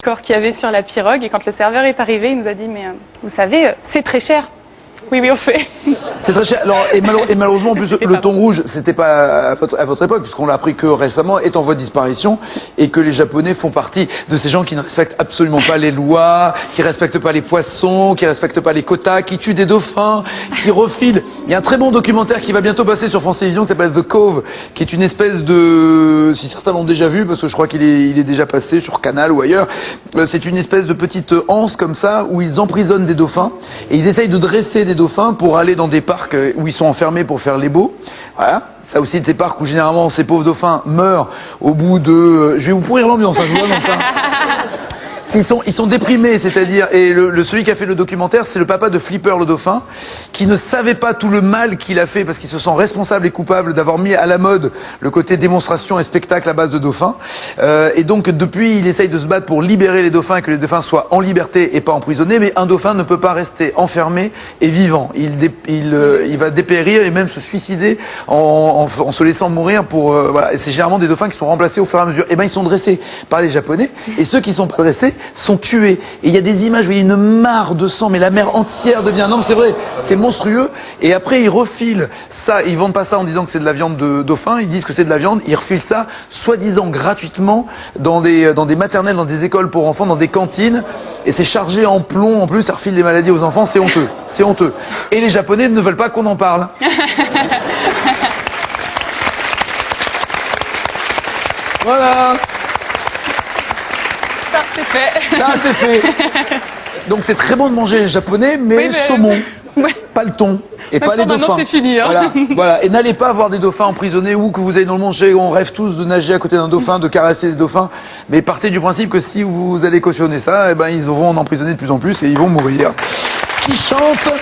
Corps qu'il y avait sur la pirogue, et quand le serveur est arrivé, il nous a dit mais vous savez, c'est très cher. Oui, on sait. C'est très cher. Alors, et malheureusement, en plus, le thon rouge, c'était pas à votre époque, puisqu'on l'a appris que récemment, est en voie de disparition, et que les Japonais font partie de ces gens qui ne respectent absolument pas les lois, qui respectent pas les poissons, qui respectent pas les quotas, qui tuent des dauphins, qui refilent. Il y a un très bon documentaire qui va bientôt passer sur France Télévisions qui s'appelle The Cove, qui est une espèce de, si certains l'ont déjà vu, parce que je crois qu'il est déjà passé sur Canal ou ailleurs, c'est une espèce de petite anse comme ça, où ils emprisonnent des dauphins, et ils essayent de dresser des dauphins pour aller dans des parcs où ils sont enfermés pour faire les beaux. Voilà. Ça aussi de ces parcs où généralement ces pauvres dauphins meurent au bout de... Je vais vous pourrir l'ambiance, hein, je vous annonce ça. Ils sont déprimés, c'est-à-dire, et celui qui a fait le documentaire, c'est le papa de Flipper le dauphin, qui ne savait pas tout le mal qu'il a fait parce qu'il se sent responsable et coupable d'avoir mis à la mode le côté démonstration et spectacle à base de dauphins. Et donc depuis, il essaye de se battre pour libérer les dauphins et que les dauphins soient en liberté et pas emprisonnés. Mais un dauphin ne peut pas rester enfermé et vivant. Il va dépérir et même se suicider en se laissant mourir pour. Voilà. Et c'est généralement des dauphins qui sont remplacés au fur et à mesure. Et ben ils sont dressés par les Japonais et ceux qui sont pas dressés sont tués. Et il y a des images où il y a une mare de sang, mais la mer entière devient... Non, mais c'est vrai, c'est monstrueux. Et après, ils refilent ça. Ils vendent pas ça en disant que c'est de la viande de dauphin. Ils disent que c'est de la viande. Ils refilent ça, soi-disant gratuitement, dans des maternelles, dans des écoles pour enfants, dans des cantines. Et c'est chargé en plomb. En plus, ça refile des maladies aux enfants. C'est honteux. C'est honteux. Et les Japonais ne veulent pas qu'on en parle. Voilà. Ça, c'est fait. Ça, c'est fait. Donc, c'est très bon de manger japonais, mais saumon. Ouais. Pas le thon. Et pas les maintenant, dauphins. c'est fini. Hein. Voilà. Et n'allez pas voir des dauphins emprisonnés ou que vous allez dans le monde. On rêve tous de nager à côté d'un dauphin, de caresser des dauphins. Mais partez du principe que si vous allez cautionner ça, eh ben, ils vont en emprisonner de plus en plus et ils vont mourir. Qui chante